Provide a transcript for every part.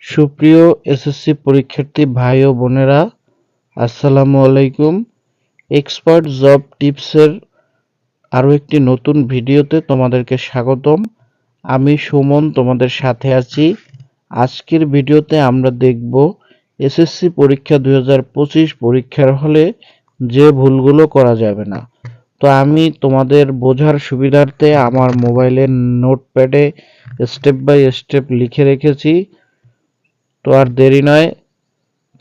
সুপ্রিয় এসএসসি পরীক্ষার্থী ভাই ও বোনেরা, আসসালামু আলাইকুম। এক্সপার্ট জব টিপসের আরও একটি নতুন ভিডিওতে তোমাদেরকে স্বাগতম। আমি সুমন তোমাদের সাথে আছি। আজকের ভিডিওতে আমরা দেখব এসএসসি পরীক্ষা 2025 পরীক্ষার হলে যে ভুলগুলো করা যাবে না। তো আমি তোমাদের বোঝার সুবিধার্থে আমার মোবাইলের নোটপ্যাডে স্টেপ বাই স্টেপ লিখে রেখেছি। তো আর দেরি নয়,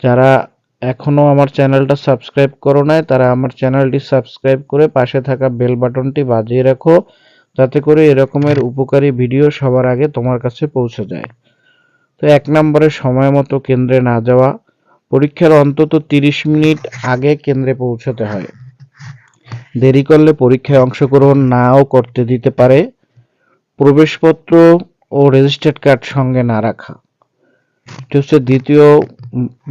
যারা এখনো আমার চ্যানেলটা সাবস্ক্রাইব করো নাই তারা আমার চ্যানেলটি সাবস্ক্রাইব করে পাশে থাকা বেল বাটনটি বাজিয়ে রাখো, যাতে করে এরকমের উপকারী ভিডিও সবার আগে তোমার কাছে পৌঁছে যায়। তো 1 নম্বরে সময় মতো কেন্দ্রে না যাওয়া। পরীক্ষার অন্তত 30 মিনিট আগে কেন্দ্রে পৌঁছতে হয়। দেরি করলে পরীক্ষায় অংশগ্রহণ নাও করতে দিতে পারে। প্রবেশপত্র ও রেজিস্ট্রেড কার্ড সঙ্গে না রাখা, এটি হচ্ছে দ্বিতীয়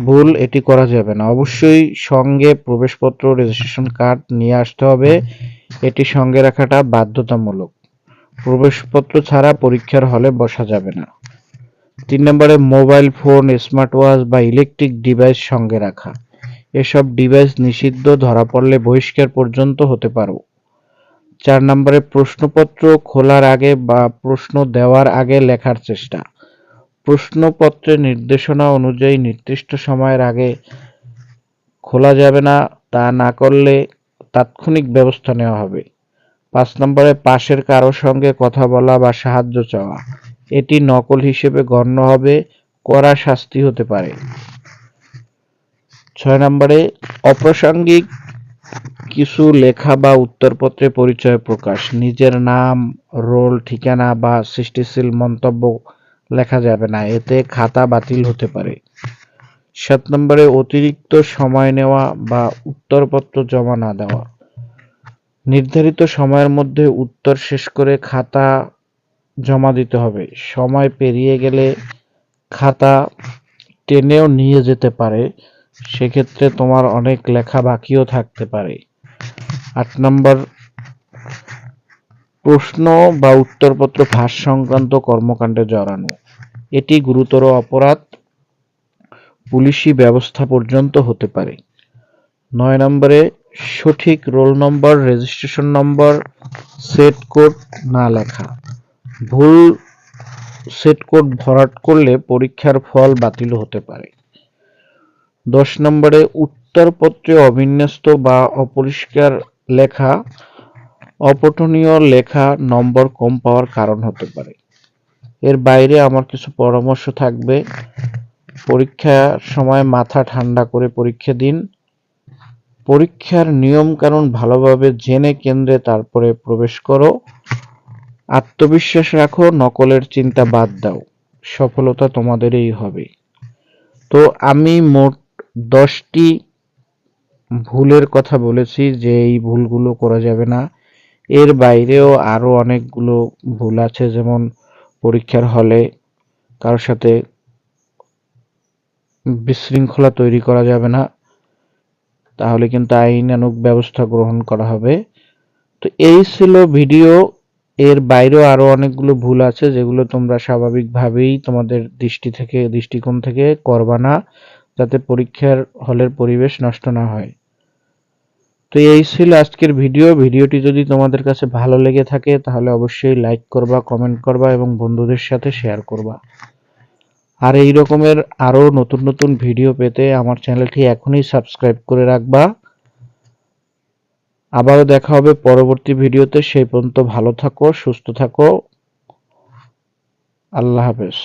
ভুল। এটি করা যাবে না। অবশ্যই সঙ্গে প্রবেশপত্র, রেজিস্ট্রেশন কার্ড নিয়ে আসতে হবে। এটি সঙ্গে রাখাটা বাধ্যতামূলক। প্রবেশপত্র ছাড়া পরীক্ষার হলে বসা যাবে না। 3 নম্বরে মোবাইল ফোন, স্মার্ট ওয়াচ বা ইলেকট্রিক ডিভাইস সঙ্গে রাখা। এসব ডিভাইস নিষিদ্ধ, ধরা পড়লে বহিষ্কার পর্যন্ত হতে পারো। 4 নম্বরে প্রশ্নপত্র খোলার আগে বা প্রশ্ন দেওয়ার আগে লেখার চেষ্টা। প্রশ্নপত্রের নির্দেশনা অনুযায়ী নির্দিষ্ট সময়ের আগে খোলা যাবে না, তা না করলে তাৎক্ষণিক ব্যবস্থা নেওয়া হবে। 5 নম্বরে পাশের কারো সঙ্গে কথা বলা বা সাহায্য চাওয়া। এটি নকল হিসেবে গণ্য হবে, কড়া শাস্তি হতে পারে। 6 নম্বরে অপ্রাসঙ্গিক কিছু লেখা বা উত্তরপত্রে পরিচয় প্রকাশ। নিজের নাম, রোল, ঠিকানা বা সৃষ্টিশীল মন্তব্য লেখা যাবে না, এতে খাতা বাতিল হতে পারে। 7 নম্বরে অতিরিক্ত সময় নেওয়া বা উত্তরপত্র জমা না দেওয়া। নির্ধারিত সময়ের মধ্যে উত্তর শেষ করে খাতা জমা দিতে হবে। সময় পেরিয়ে গেলে খাতা টেনেও নিয়ে যেতে পারে, সেক্ষেত্রে তোমার অনেক লেখা বাকিও থাকতে পারে। 8 নম্বর প্রশ্ন বা উত্তরপত্র ফাঁস সংক্রান্ত কর্মকাণ্ডে জড়ানো। এটি গুরুতর অপরাধ, পুলিশি ব্যবস্থা পর্যন্ত হতে পারে। 9 নম্বরে সঠিক roll number, registration number, set code না লেখা। ভুল সেট কোড ভরাট করলে পরীক্ষার ফল বাতিল হতে পারে। 10 নম্বরে উত্তরপত্রে অবিন্যস্ত বা অপরিষ্কার লেখা, অপঠনীয় লেখা নম্বর কম পাওয়ার কারণ হতে পারে। এর বাইরে আমার কিছু পরামর্শ থাকবে। পরীক্ষার সময় মাথা ঠান্ডা করে পরীক্ষা দিন। পরীক্ষার নিয়ম কানুন ভালোভাবে জেনে কেন্দ্রে তারপরে প্রবেশ করো। আত্মবিশ্বাস রাখো, নকলের চিন্তা বাদ দাও। সফলতা তোমাদেরই হবে। তো আমি মোট 10টি ভুলের কথা বলেছি যে এই ভুলগুলো করা যাবে না। এর বাইরেও আরো অনেকগুলো ভুল আছে, যেমন পরীক্ষার হলে কারোর সাথে বিশৃঙ্খলা তৈরি করা যাবে না, তাহলে কিন্তু আইনানুগ ব্যবস্থা গ্রহণ করা হবে। তো এই ছিল ভিডিও। এর বাইরেও আরো অনেকগুলো ভুল আছে যেগুলো তোমরা স্বাভাবিকভাবেই তোমাদের দৃষ্টিকোণ থেকে করবা না, যাতে পরীক্ষার হলের পরিবেশ নষ্ট না হয়। তো এই ছিল আজকের ভিডিও। ভিডিওটি যদি তোমাদের কাছে ভালো লেগে থাকে তাহলে অবশ্যই লাইক করবা, কমেন্ট করবা এবং বন্ধুদের সাথে শেয়ার করবা। আর এই রকমের আরো নতুন নতুন ভিডিও পেতে আমার চ্যানেলটি এখনই সাবস্ক্রাইব করে রাখবা। আবারও দেখা হবে পরবর্তী ভিডিওতে। সেই পর্যন্ত ভালো থাকো, সুস্থ থাকো। আল্লাহ হাফেজ।